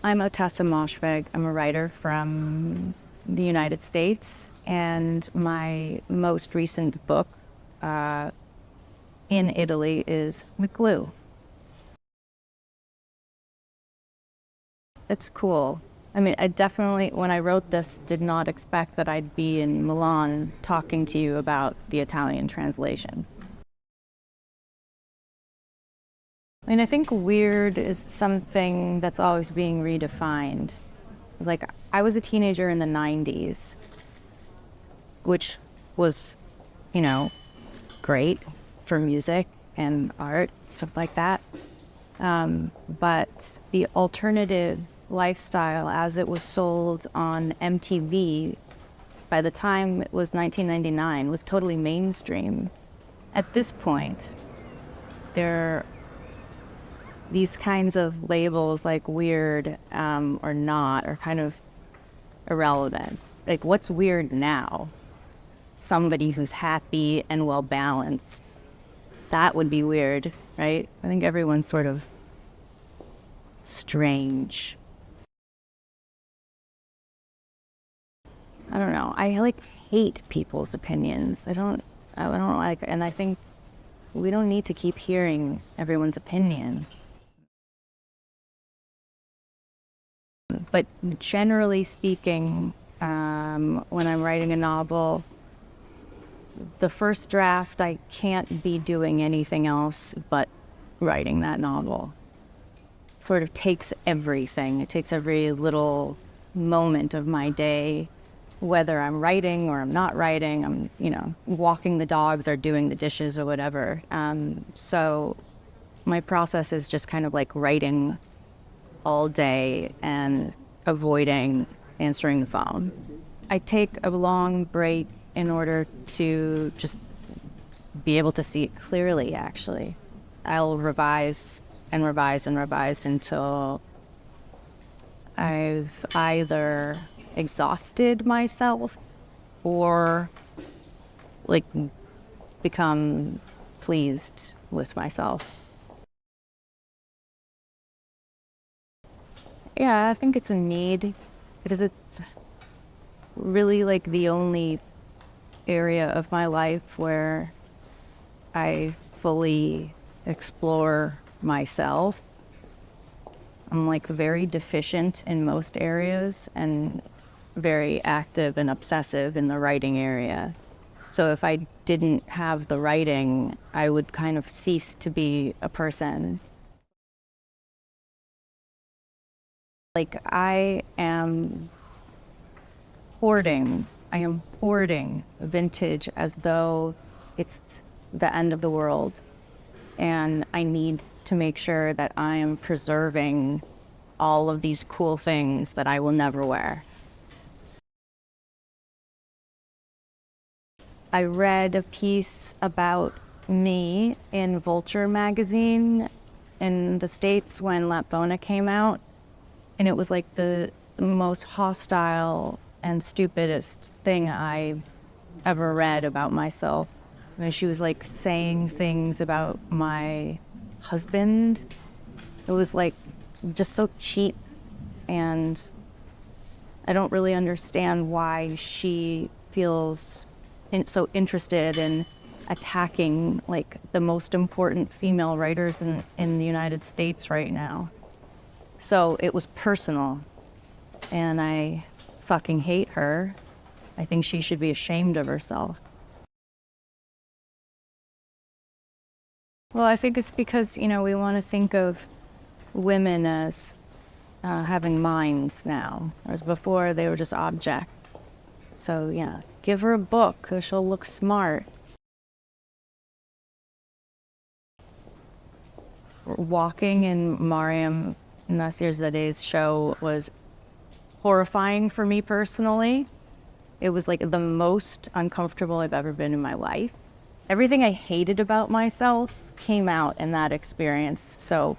I'm Ottessa Moshfegh. I'm a writer from the United States, and my most recent book in Italy is McGlue. It's cool. I mean, I definitely, when I wrote this, did not expect that I'd be in Milan talking to you about the Italian translation. I mean, I think weird is something that's always being redefined. Like, I was a teenager in the 90s, which was, you know, great for music and art, stuff like that. But the alternative lifestyle as it was sold on MTV by the time it was 1999 was totally mainstream. At this point, these kinds of labels like weird or not are kind of irrelevant. Like, what's weird now? Somebody who's happy and well balanced. That would be weird, right? I think everyone's sort of strange. I don't know. I hate people's opinions. I don't like, and I think we don't need to keep hearing everyone's opinion. But generally speaking, when I'm writing a novel, the first draft, I can't be doing anything else but writing that novel. Sort of takes everything. It takes every little moment of my day, whether I'm writing or I'm not writing, I'm, walking the dogs or doing the dishes or whatever. So my process is just kind of like writing all day and avoiding answering the phone. I take a long break in order to just be able to see it clearly, actually. I'll revise and revise and revise until I've either exhausted myself or become pleased with myself. Yeah, I think it's a need because it's really like the only area of my life where I fully explore myself. I'm like very deficient in most areas and very active and obsessive in the writing area. So if I didn't have the writing, I would kind of cease to be a person. Like I am hoarding vintage as though it's the end of the world. And I need to make sure that I am preserving all of these cool things that I will never wear. I read a piece about me in Vulture magazine in the States when Lapona came out. And it was like the most hostile and stupidest thing I ever read about myself. I mean, she was like saying things about my husband. It was like just so cheap, and I don't really understand why she feels so interested in attacking like the most important female writers in the United States right now. So it was personal, and I fucking hate her. I think she should be ashamed of herself. Well, I think it's because, we want to think of women as having minds now, whereas before they were just objects. So, yeah, give her a book because she'll look smart. Walking in Mariam Nasirzadeh's show was horrifying for me personally. It was like the most uncomfortable I've ever been in my life. Everything I hated about myself came out in that experience. So,